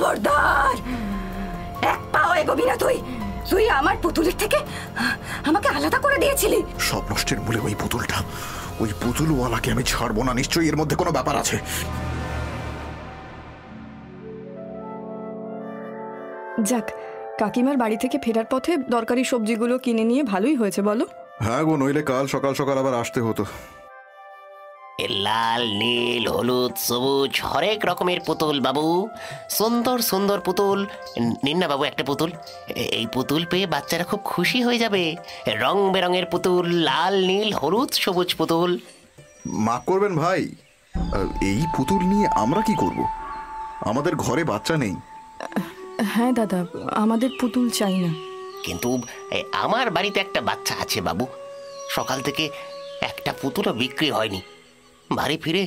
খবরদার, এক পাও এগোবি না তুই। তুই আমার পুতুলের থেকে আমাকে আলাদা করে দিয়েছিলি। সব নষ্টের মূলে ওই পুতুলটা, ওই পুতুলওয়ালাকে আমি ছাড়বো না। নিশ্চয়ই এর মধ্যে কোনো ব্যাপার আছে। যাক, কাকিমার বাড়ি থেকে ফেরার পথে দরকারি সবজিগুলো কিনে নিয়ে ভালোই হয়েছে বলো। হ্যাঁ গো, নইলে কাল সকাল সকাল আবার আসতে হতো। লাল, নীল, হলুদ, সবুজ হরেক রকমের পুতুল বাবু, সুন্দর সুন্দর পুতুল। নিন না বাবু একটা পুতুল। এই পুতুল পেয়ে বাচ্চারা খুব খুশি হয়ে যাবে। রং বেরঙের পুতুল, লাল, নীল, হলুদ, সবুজ পুতুল। মাফ করবেন ভাই, এই পুতুল নিয়ে আমরা কি করব? আমাদের ঘরে বাচ্চা নেই। হ্যাঁ দাদা, আমাদের পুতুল চাই না। কিন্তু আমার বাড়িতে একটা বাচ্চা আছে বাবু। সকাল থেকে একটা পুতুলও বিক্রি হয়নি। বাড়ি ফিরে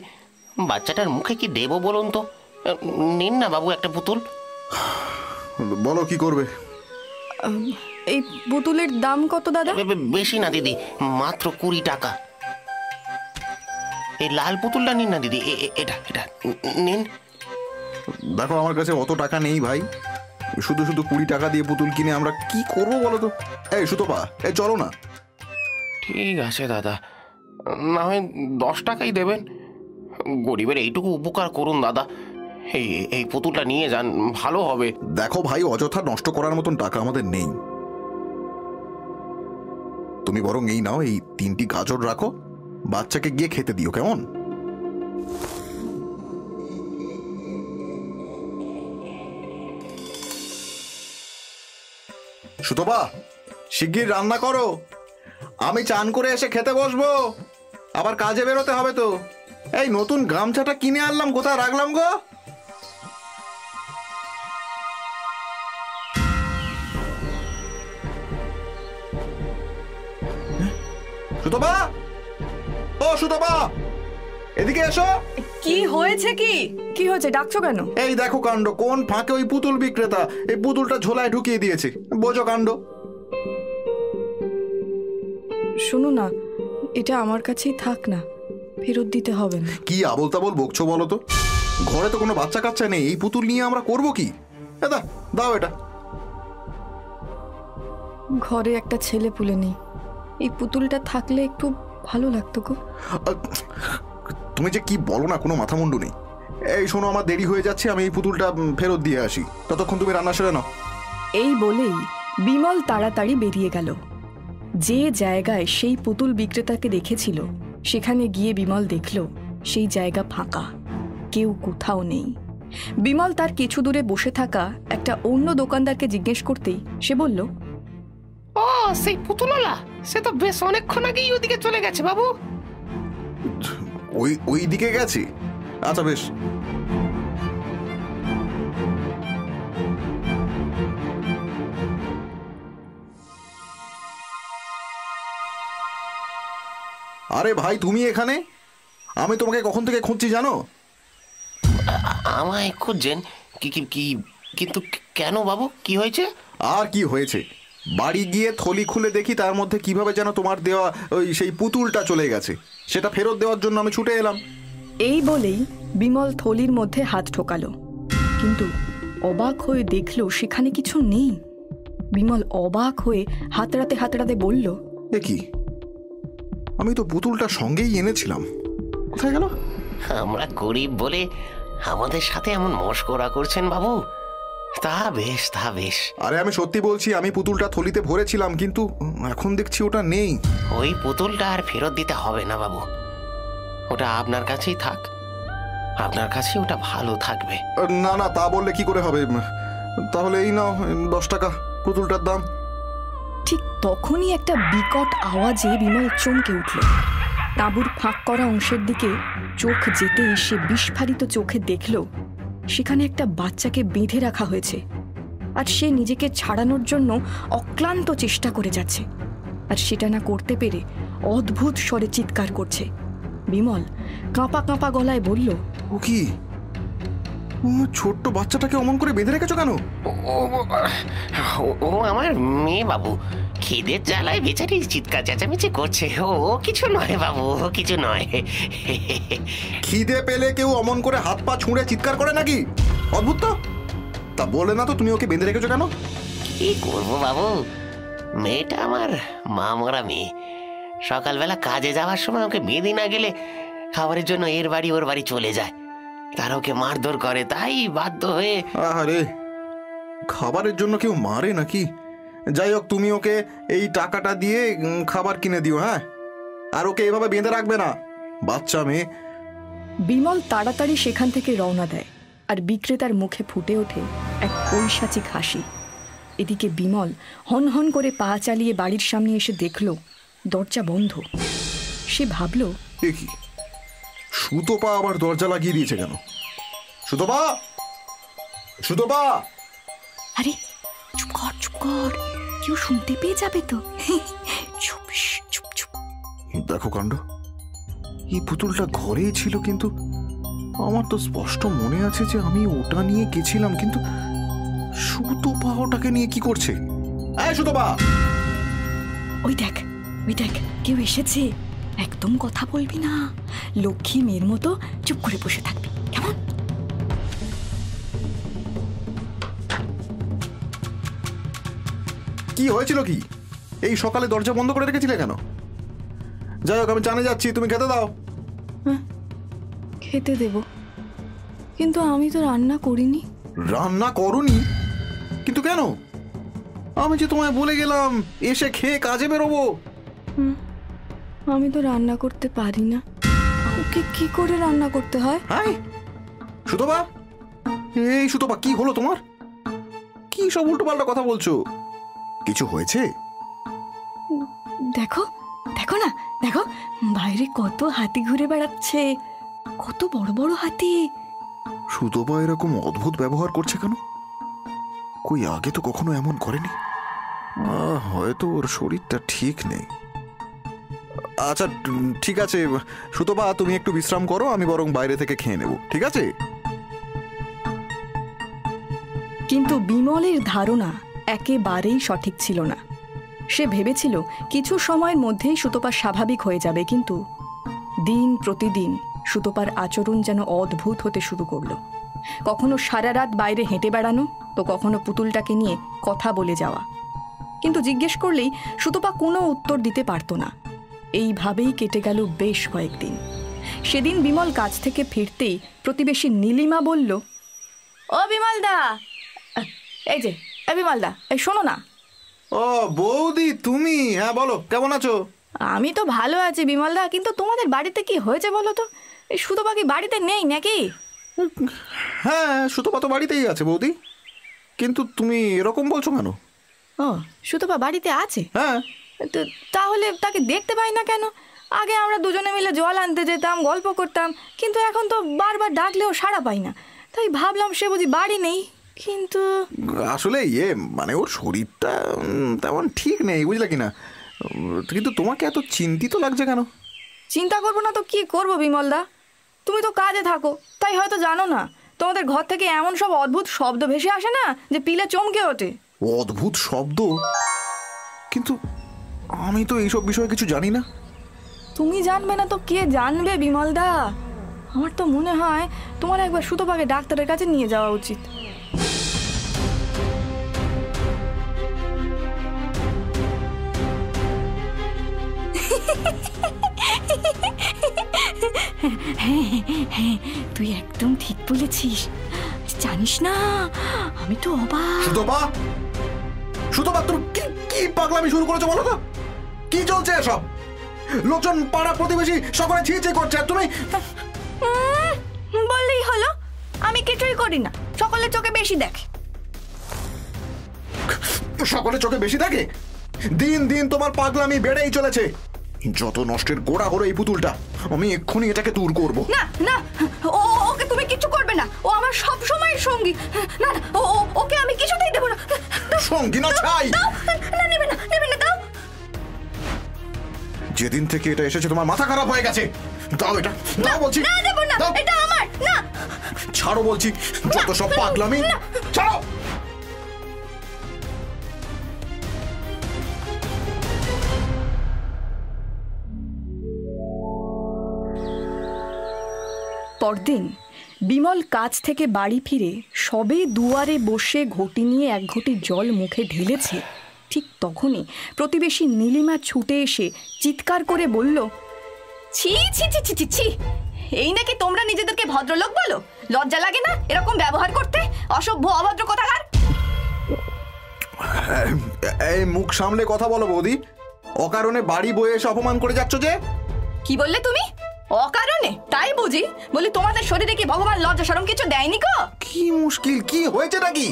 বাচ্চাটার মুখে কি দেবো বলুন তো? নিন না বাবু একটা পুতুল। বলো কি করবে? এই পুতুলের দাম কত দাদা? বেশি না দিদি, মাত্র 20 টাকা। এই লাল পুতুলটা নিন না দিদি, এটা এটা নিন। দেখো, আমার কাছে অত টাকা নেই ভাই। শুধু শুধু 20 টাকা দিয়ে পুতুল কিনে আমরা কি করবো বলো তো? এই সুতপা, এই চলো না। ঠিক আছে দাদা, না হয় 10 টাকাই দেবেন। গরিবের এইটুকু উপকার করুন দাদা। এই পুতুলটা নিয়ে যান, ভালো হবে। দেখো ভাই, অযথা নষ্ট করার মতন টাকা আমাদের নেই। তুমি বরং এই নাও, এই 3টি গাজর রাখো, বাচ্চাকে গিয়ে খেতে দিও, কেমন? সুতপা, শিগগির রান্না করো। আমি চান করে এসে খেতে বসবো, আবার কাজে বেরোতে হবে তো। এই নতুন গামছাটা কিনে আনলাম, কোথায় রাখলাম গো? সুতপা, ও সুতপা, এদিকে এসো। কি হয়েছে? কি হয়েছে? ডাকছো কেন? এই দেখো কাণ্ড, কোন ফাঁকে ওই পুতুল বিক্রেতা এই পুতুলটা ঝোলায় ঢুকিয়ে দিয়েছে। বোঝো কাণ্ড। শোনো না, এটা আমার কাছেই থাক না, ফেরত দিতে হবে না। কি আবল তাবল বকছো বলো তো? ঘরে তো কোনো বাচ্চা কাচ্চা নেই, এই পুতুল নিয়ে আমরা করবো কি? দাদা দাও এটা। ঘরে একটা ছেলে পুলে নেই, এই পুতুলটা থাকলে একটু ভালো লাগতো গো। তুমি যে কি বলো না, কোনো মাথা মুন্ডু নেই। এই শোনো, আমার দেরি হয়ে যাচ্ছে, আমি এই পুতুলটা ফেরত দিয়ে আসি, ততক্ষণ তুমি রান্না সেরে নাও। এই বলেই বিমল তাড়াতাড়ি বেরিয়ে গেল। যে জায়গায় সেই পুতুল বিক্রেতাকে দেখেছিল, সেখানে গিয়ে বিমল দেখল সেই জায়গা ফাঁকা, কেউ কোথাও নেই। বিমল তার কিছু দূরে বসে থাকা একটা অন্য দোকানদারকে জিজ্ঞেস করতেই সে বলল, ও সেই পুতুলওয়ালা, সে তো বেশ অনেকক্ষণ আগেই ওদিকে চলে গেছে বাবু। ওই দিকে গেছে? আচ্ছা বেশ। আরে ভাই, তুমি এখানে? আমি তোমাকে কখন থেকে খুঁজছি জানো? আমায় খুঁজছেন? কিন্তু কেন বাবু, কি হয়েছে? আর কি হয়েছে, বাড়ি গিয়ে থলি খুলে দেখি তার মধ্যে কিভাবে যেন তোমার দেওয়া ওই সেই পুতুলটা চলে গেছে। সেটা ফেরত দেওয়ার জন্য আমি ছুটে এলাম। এই বলেই বিমল থলির মধ্যে হাত ঢোকালো, কিন্তু অবাক হয়ে দেখলো সেখানে কিছু নেই। বিমল অবাক হয়ে হাতড়াতে হাতড়াতে বলল, এ কি, আমি তো পুতুলটা সঙ্গেই এনেছিলাম, কোথায় গেল? আমরা গরিব বলে আমাদের সাথে এমন মশকরা করছেন বাবু? তা বেশ, তা বেশ। আরে আমি সত্যি বলছি, আমি পুতুলটা থলিতে ভরেছিলাম, কিন্তু এখন দেখছি ওটা নেই। ওই পুতুলটা আর ফেরত দিতে হবে না বাবু, ওটা আপনার কাছেই থাক, আপনার কাছে ওটা ভালো থাকবে। না না, তা বললে কি করে হবে? তাহলে এই নাও 10 টাকা পুতুলটার দাম। ঠিক তখনই একটা বিকট আওয়াজে বিমল চমকে উঠল। তাঁবুর ফাঁক করা অংশের দিকে চোখ যেতে সে বিস্ফারিত চোখে দেখল সেখানে একটা বাচ্চাকে বেঁধে রাখা হয়েছে, আর সে নিজেকে ছাড়ানোর জন্য অক্লান্ত চেষ্টা করে যাচ্ছে, আর সেটা না করতে পেরে অদ্ভুত স্বরে চিৎকার করছে। বিমল কাঁপা কাঁপা গলায় বলল, ও কি, ছোট্ট বাচ্চাটাকে অমন করে বেঁধে রেখেছো কেন? ও আমার মেয়ে বাবু, খিদের জ্বালায় বেচারি চিৎকার চেঁচামেচি করছে। ও কিছু নয় বাবু, ও কিছু নয়। খিদে পেলে কেউ অমন করে হাত পা ছুঁড়ে চিৎকার করে নাকি? অদ্ভুত তো। তা বলে না তো তুমি ওকে বেঁধে রেখেছো কেন? কি করবো বাবু, মেয়েটা আমার মা মরা মেয়ে। সকালবেলা কাজে যাওয়ার সময় ওকে বেঁধে না গেলে খাবারের জন্য এর বাড়ি ওর বাড়ি চলে যায়, তারা ওকে মারধর করে, তাই বাধ্য হয়ে। আরে খাবারের জন্য কেউ মারে নাকি? যাই হোক, তুমি ওকে এই টাকাটা দিয়ে খাবার কিনে দিও, হ্যাঁ? আর ওকে এভাবে বেঁধে রাখবে না, বাচ্চা মেয়ে। বিমল তাড়াতাড়ি সেখান থেকে রওনা দেয়, আর বিক্রেতার মুখে ফুটে ওঠে এক পৈশাচিক হাসি। এদিকে বিমল হন হন করে পা চালিয়ে বাড়ির সামনে এসে দেখল দরজা বন্ধ। সে ভাবল, এ কি, সুতপা আবার দরজা লাগিয়ে দিয়েছে কেন? সুতপা, সুতপা! আরে চুপ কর চুপ কর, কেউ শুনতে পেয়ে যাবে তো। চুপ চুপ চুপ। দেখো কাণ্ড, এই পুতুলটা ঘরেই ছিল, কিন্তু আমার তো স্পষ্ট মনে আছে যে আমি ওটা নিয়ে গেছিলাম, কিন্তু সুতপা ওটাকে নিয়ে কি করছে? এই সুতপা! ওই দেখ ওই দেখ, কেউ এসেছে। একদম কথা বলবি না, লক্ষ্মী মেয়ের মতো চুপ করে বসে থাকবি, কেমন? কি হয়েছিল কি? এই সকালে দরজা বন্ধ করে রেখেছিলে কেন? যাই হোক, আমি জানে যাচ্ছি, তুমি খেতে দাও। খেতে দেব, কিন্তু আমি তো রান্না করিনি। রান্না করনি? কিন্তু কেন? আমি যে তোমায় বলে গেলাম এসে খেয়ে কাজে বেরোবো। আমি তো রান্না করতে পারি না। ওকে কি করে রান্না করতে হয়? হ্যাঁ সুতপা, এই সুতপা, কি হলো তোমার? কি সব উল্টোপাল্টা কথা বলছো? কিছু হয়েছে? দেখো দেখো না, দেখো বাইরে কত হাতি ঘুরে বেড়াচ্ছে, কত বড় বড় হাতি। সুতপা এরকম অদ্ভুত ব্যবহার করছে কেন? কই আগে তো কখনো এমন করেনি। হয়তো ওর শরীরটা ঠিক নেই। আচ্ছা ঠিক আছে সুতপা, তুমি একটু বিশ্রাম করো, আমি বরং বাইরে থেকে খেয়ে নেব, ঠিক আছে? কিন্তু বিমলের ধারণা একেবারেই সঠিক ছিল না। সে ভেবেছিল কিছু সময়ের মধ্যেই সুতপা স্বাভাবিক হয়ে যাবে, কিন্তু দিন প্রতিদিন সুতপার আচরণ যেন অদ্ভুত হতে শুরু করলো। কখনো সারা রাত বাইরে হেঁটে বেড়ানো, তো কখনো পুতুলটাকে নিয়ে কথা বলে যাওয়া। কিন্তু জিজ্ঞেস করলেই সুতপা কোনো উত্তর দিতে পারত না। এইভাবেই কেটে গেল বেশ কয়েকদিন। সেদিন বিমল কাজ থেকে ফিরতেই প্রতিবেশী নীলিমা বলল, ও বিমলদা, এই যে বিমলদা, এই শোনো না। ও বৌদি, তুমি? হ্যাঁ বলো, কেমন আছো? আমি তো ভালো আছি বিমলদা, কিন্তু তোমাদের বাড়িতে কি হয়েছে বলো তো? এই সুতপা কি বাড়িতে নেই নাকি? হ্যাঁ সুতপা তো বাড়িতেই আছে বৌদি, কিন্তু তুমি এরকম বলছো কেন? ও, সুতপা বাড়িতে আছে? হ্যাঁ। তো তাহলে তাকে দেখতে পাই না কেন? আগে আমরা দুজনে মিলে জল আনতে যেতাম, গল্প করতাম, কিন্তু এখন তো বারবার ডাকলেও সাড়া পাই না। তাই ভাবলাম সে বুঝি বাড়ি নেই। কিন্তু আসলে মানে ওর শরীরটা তেমন ঠিক নেই, বুঝলে কিনা? কিন্তু তোমাকে এত চিন্তিত লাগছে কেন? চিন্তা করবো না তো কি করবো বিমলদা? তুমি তো কাজে থাকো, তাই হয়তো জানো না, তোমাদের ঘর থেকে এমন সব অদ্ভুত শব্দ ভেসে আসে না যে পিলে চমকে ওঠে। অদ্ভুত শব্দ? কিন্তু আমি তো এইসব বিষয়ে কিছু জানি না। তুমি জানবে না তো কে জানবে বিমলদা? আমার তো মনে হয় তোমার একবার সুতপাকে ডাক্তারের কাছে নিয়ে যাওয়া উচিত। হ্যাঁ হ্যাঁ, তুই একদম ঠিক বলেছিস। জানিস না, আমি তো অবাক। সুতপা, সুতপা, তুমি কি পাগলামি শুরু করেছো বলো তো? কি চলছে এসব? লোকজন, পাড়া প্রতিবেশী সকলে ছি ছি করছে, তুমি বললেই হলো। আমি কিছুই করি না, সকলের চোখে বেশি দেখে। সকলের চোখে বেশি দেখে? দিন দিন তোমার পাগলামি বেড়েই চলেছে। যত নষ্টের গোড়া হলো এই পুতুলটা, আমি এক্ষুনি এটাকে দূর করব। না না, ওকে তুমি কিছু করবে না, ও আমার সব সময়ের সঙ্গী। না না, ওকে আমি কিছুতেই দেব না। সঙ্গী না ছাই? না, নেবে না, নেবে না, দাও। যেদিন থেকে এটা এসেছে তোমার মাথা খারাপ হয়ে গেছে। দাও এটা, দাও বলছি। না, দেব না, এটা আমার। না, ছাড়ো বলছি, যত সব পাগলামি, ছাড়ো। পরদিন বিমল কাজ থেকে বাড়ি ফিরে সবে দুয়ারে বসে ঘটি নিয়ে এক ঘটি জল মুখে ঢেলেছে, ঠিক তখনই প্রতিবেশী নীলিমা ছুটে এসে চিৎকার করে বলল, ছি ছি ছি ছি ছি ছি, এই নাকি তোমরা নিজেদেরকে ভদ্রলোক বলো? লজ্জা লাগে না এরকম ব্যবহার করতে? অসভ্য অভদ্র কোথাকার! এই মুখ সামলে কথা বলো বৌদি, অকারণে বাড়ি বয়ে এসে অপমান করে যাচ্ছ যে। কি বললে তুমি? অকারণে? তাই বুঝি? বলি তোমাদের শরীরে কি ভগবান লজ্জা শরম কিছু দেয়নি গো? কি মুশকিল, কি হয়েছে নাকি?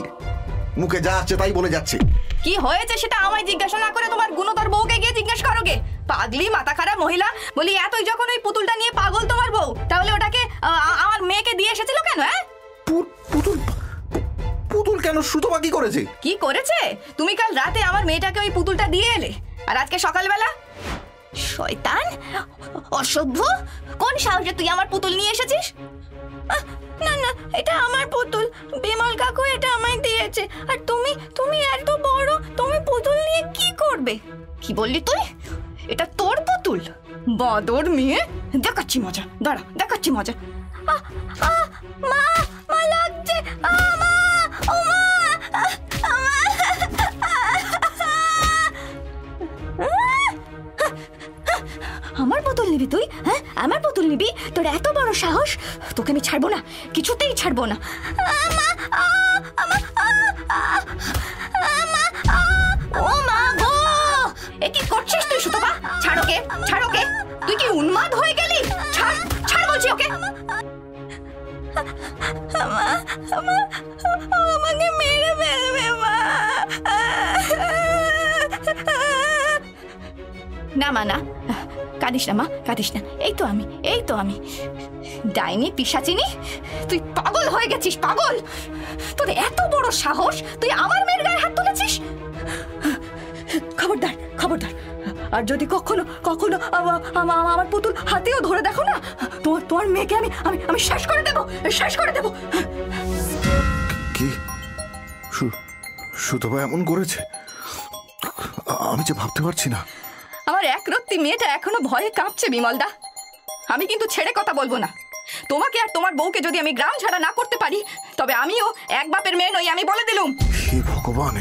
মুখে যা আসছে তাই বলে যাচ্ছে। কি হয়েছে সেটা আমায় জিজ্ঞাসা না করে তোমার গুণধর বউকে গিয়ে জিজ্ঞেস করোগে। পাগলি মাথা খারাপ মহিলা! বলি এতই যখন ওই পুতুলটা নিয়ে পাগল তোমার বউ, তাহলে ওটাকে আমার মেয়েকে দিয়ে এসেছিল কেন? হ্যাঁ, পুতুল পুতুল কেন? সুতপা কি করেছে? কি করেছে? তুমি কাল রাতে আমার মেয়েটাকে ওই পুতুলটা দিয়ে এলে, আর আজকে সকালবেলা শয়তান অসভ্য! কোন সাহসে তুই আমার পুতুল নিয়ে এসেছিস? না না, এটা আমার পুতুল, বিমল কাকু এটা আমায় দিয়েছে। আর তুমি এত বড়, তুমি পুতুল নিয়ে কি করবে? কি বললি তুই? এটা তোর পুতুল? বাদর মেয়ে! দেখাচ্ছি মজা, দাঁড়া দেখাচ্ছি মজা। মা, মা লাগছে! মা, ও মা! আমার পুতুল নিবি তুই? হ্যাঁ, আমার পুতুল নিবি? তোর এত বড় সাহস! তোকে আমি ছাড়বো না, কিছুতেই ছাড়বো না। ও মা গো! এ কি করছিস তুই সুতপা? ছাড় ওকে, ছাড় ওকে! তুই কি উন্মাদ হয়ে গেলি? ছাড়, ছাড় বলছি ওকে! আমাকে মেরে ফেলবে মা! না মা, না, কাঁদিস না মা, কাঁদিস না। এই তো আমি ডাইনি পিশাচিনি! তুই পাগল হয়ে গেছিস, পাগল! তোর এত বড় সাহস, তুই আমার মেয়ের গায়ে হাত তুলেছিস? খবরদার, খবরদার! আর যদি কখনো কখনো আমার পুতুল হাতেও ধরে দেখো না, তোমার মেয়েকে আমি শেষ করে দেবো, শেষ করে দেবো! কি সুতপা এমন করেছে? আমি যে ভাবতে পারছি না। আমার একরত্তি মেয়েটা এখনো ভয়ে কাঁপছে বিমলদা। আমি কিন্তু ছেড়ে কথা বলবো না। তোমাকে আর তোমার বউকে যদি আমি গ্রাম ছাড়া না করতে পারি, তবে আমিও এক বাপের মেয়ে নই, আমি বলে দিলুম। হে ভগবান!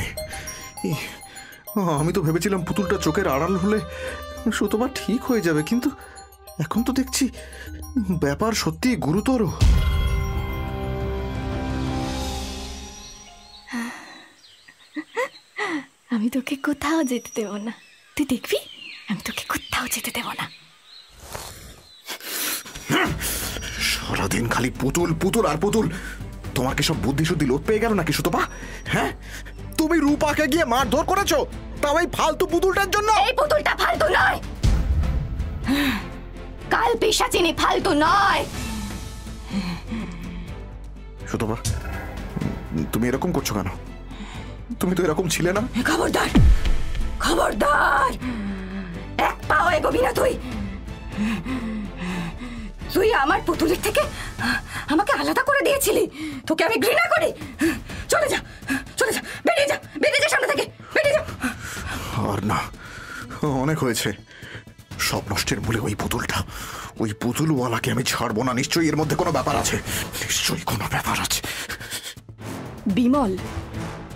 আমি তো ভেবেছিলাম পুতুলটা চোখের আড়াল হলে সুতপা ঠিক হয়ে যাবে, কিন্তু এখন তো দেখছি ব্যাপার সত্যি গুরুতর। আমি তোকে কোথাও যেতে দেব না, তুই দেখবি, আমি তোকে কোথাও যেতে দেব না। সারাদিন খালি পুতুল পুতুল আর পুতুল। তোমার কি সব বুদ্ধি শুদ্ধি লোপ পেয়ে গেল নাকি সুতপা? হ্যাঁ, তুমি রূপাকে গিয়ে মারধর করেছো, তাও এই ফালতু পুতুলটার জন্য? এই পুতুলটা ফালতু নয়, কাল পিশাচিনি ফালতু নয়। সুতপা, তুমি এরকম করছো কেন? তুমি তো এরকম ছিলে না। খবরদার, খবরদার! এক পাও এগোবি না তুই! তুই আমার পুতুলের থেকে আমাকে আলাদা করে দিয়েছিলি। তোকে আমি ঘৃণা করি। চলে যা, চলে যা, বেরিয়ে যা, বেরিয়ে যা সামনে থেকে, বেরিয়ে যা। আর না, অনেক হয়েছে। সব নষ্টের মূলে ওই পুতুলটা, ওই পুতুলওয়ালাকে আমি ছাড়বো না। নিশ্চয়ই এর মধ্যে কোনো ব্যাপার আছে, নিশ্চয়ই কোনো ব্যাপার আছে। বিমল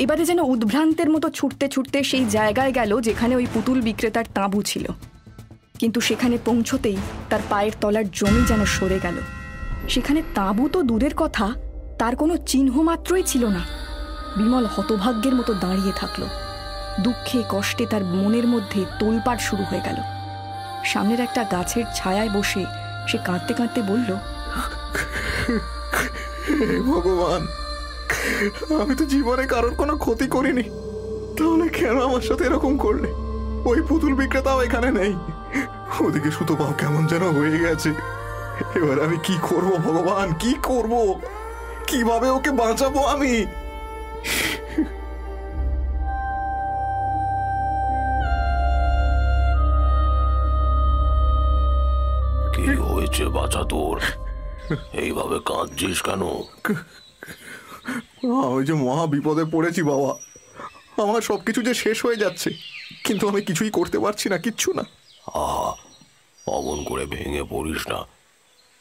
এবারে যেন উদ্ভ্রান্তের মতো ছুটতে ছুটতে সেই জায়গায় গেল যেখানে ওই পুতুল বিক্রেতার তাঁবু ছিল, কিন্তু সেখানে পৌঁছতেই তার পায়ের তলার জমি যেন সরে গেল। সেখানে তাঁবু তো দূরের কথা, তার কোনো চিহ্ন মাত্রই ছিল না। বিমল হতভাগ্যের মতো দাঁড়িয়ে থাকলো। দুঃখে কষ্টে তার মনের মধ্যে তোলপাড় শুরু হয়ে গেল। সামনের একটা গাছের ছায়ায় বসে সে কাঁদতে কাঁদতে বলল, ভগবান, আমি তো জীবনে কারোর কোনো ক্ষতি করিনি, তাহলে কেন আমার সাথে এরকম করলে? ওই পুতুল বিক্রেতাও এখানে নেই, ওদিকে সুতপাও কেমন যেন হয়ে গেছে। এবার আমি কি করব ভগবান, কি করব? কিভাবে ওকে বাঁচাবো আমি? কি হয়েছে বাছা তোর? এইভাবে কাঁদছিস কেন? আমি যে মহা বিপদে পড়েছি বাবা। আমার সবকিছু যে শেষ হয়ে যাচ্ছে, কিন্তু আমি কিছুই করতে পারছি না, কিচ্ছু না। আহা, অমন করে ভেঙে পড়িস না।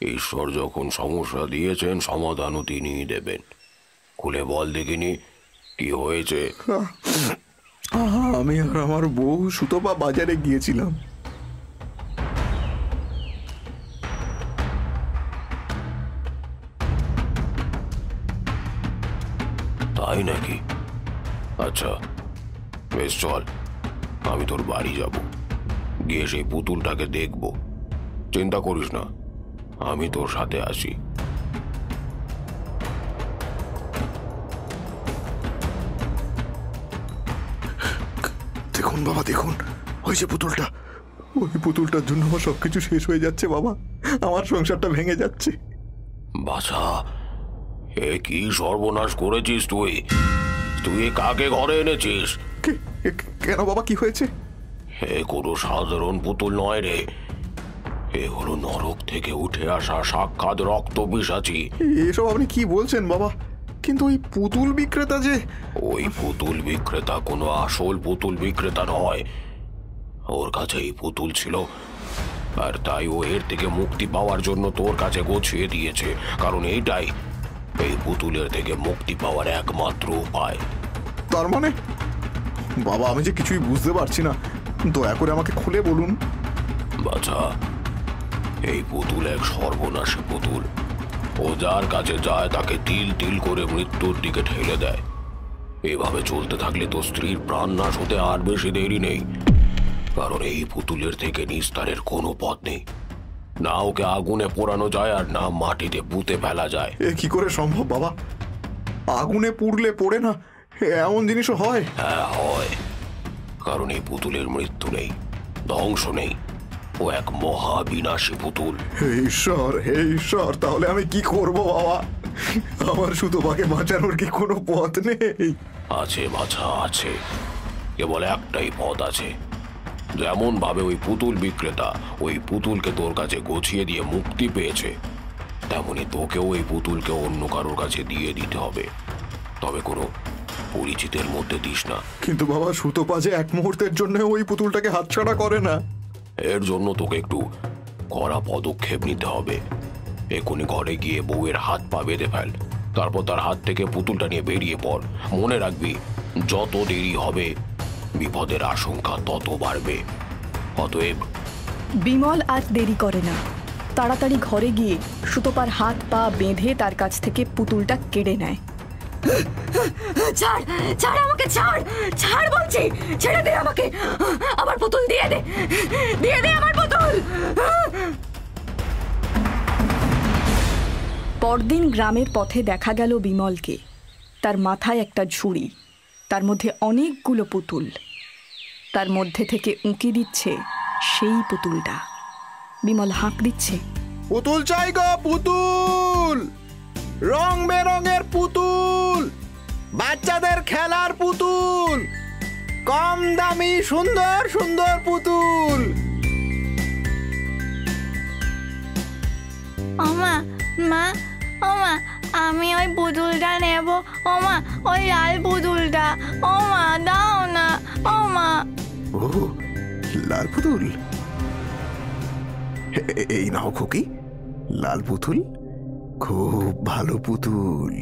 ঈশ্বর যখন সমস্যা দিয়েছেন সমাধানও তিনিই দেবেন। খুলে বল দেখিনি কি হয়েছে। আমি আর আমার বউ সুতপা বাজারে গিয়েছিলাম। তাই নাকি? আচ্ছা বেশ, চল আমি তোর বাড়ি যাব, গিয়ে সেই পুতুলটাকে দেখব। চিন্তা করিস না, আমি তোর সাথে আসি। দেখুন বাবা, দেখুন ওই যে পুতুলটা, ওই পুতুলটার জন্য আমার সবকিছু শেষ হয়ে যাচ্ছে বাবা। আমার সংসারটা ভেঙে যাচ্ছে। বাছা, এ কি সর্বনাশ করেছিস তুই? তুই কাকে ঘরে এনেছিস? কেন বাবা, কি হয়েছে? এ কোনো সাধারণ পুতুল নয় রে, এ হলো নরক থেকে উঠে আসা সাক্ষাৎ রক্ত পিশাচি। এসব আপনি কি বলছেন বাবা? কিন্তু ওই পুতুল বিক্রেতা যে... ওই পুতুল বিক্রেতা কোনো আসল পুতুল বিক্রেতা নয়। ওর কাছে এই পুতুল ছিল, আর তাই ও এর থেকে মুক্তি পাওয়ার জন্য তোর কাছে গছিয়ে দিয়েছে, কারণ এইটাই এই পুতুলের থেকে মুক্তি পাওয়ার একমাত্র উপায়। তার মানে বাবা, আমি যে কিছুই বুঝতে পারছি না, দয়া করে আমাকে খুলে বলুন। বাছা, এই পুতুল এক সর্বনাশী পুতুল। ও যার কাছে যায় তাকে তিল তিল করে মৃত্যুর দিকে ঠেলে দেয়। এভাবে চলতে থাকলে তো স্ত্রীর প্রাণ নাশ হতে আর বেশি দেরি নেই, কারণ এই পুতুলের থেকে নিস্তারের কোনো পথ নেই। না ওকে আগুনে পোড়ানো যায়, আর না মাটিতে পুঁতে ফেলা যায়। এ কি করে সম্ভব বাবা? আগুনে পুড়লে পড়ে না, এমন জিনিসও হয়? হ্যাঁ হয়, কারণ এই পুতুলের মৃত্যু নেই, ধ্বংস নেই। ও এক মহাবিনাশী পুতুল। হে ঈশ্বর, হে ঈশ্বর, তাহলে আমি কি করব বাবা? আমার সুতপাকে বাঁচানোর কি কোনো পথ নেই? আছে বাছা, আছে। কেবল একটাই পথ আছে। যেমন ভাবে ওই পুতুল বিক্রেতা ওই পুতুলকে তোর কাছে গছিয়ে দিয়ে মুক্তি পেয়েছে, তেমনি তোকেও ওই পুতুলকে অন্য কারোর কাছে দিয়ে দিতে হবে। তবে কোনো পরিচিতের মধ্যে দিস না। কিন্তু বাবা, সুতপা যে এক মুহূর্তের জন্য ওই পুতুলটাকে হাতছাড়া করে না। এর জন্য তোকে একটু কড়া পদক্ষেপ নিতে হবে। এখনই ঘরে গিয়ে বউয়ের হাত পা বেঁধে ফেল, তারপর তার হাত থেকে পুতুলটা নিয়ে বেরিয়ে পড়। মনে রাখবি, যত দেরি হবে বিপদের আশঙ্কা তত বাড়বে। অতএব বিমল আর দেরি করে না, তাড়াতাড়ি ঘরে গিয়ে সুতপার হাত পা বেঁধে তার কাছ থেকে পুতুলটা কেড়ে নেয়। ছাড়, ছাড় আমাকে, ছাড়, ছাড় বলছি, ছেড়ে দে আমাকে। আমার পুতুল দিয়ে দে, দিয়ে দে আমার পুতুল। পরদিন গ্রামের পথে দেখা গেল বিমলকে। তার মাথায় একটা ঝুড়ি, তার মধ্যে অনেকগুলো পুতুল। তার মধ্যে থেকে উঁকি দিচ্ছে সেই পুতুলটা। বিমল হাঁক দিচ্ছে, পুতুল চাই গো, পুতুল, রং বেরঙের পুতুল, বাচ্চাদের খেলার পুতুল, কম দামি সুন্দর সুন্দর পুতুল। ওমা, মা, ওমা, আমি ওই পুতুলটা নেব। ওমা, ওই লাল পুতুলটা। ওমা, দাও না। ওমা। ও, লাল পুতুল? এই নাও খুকি, লাল পুতুল, খুব ভালো পুতুল।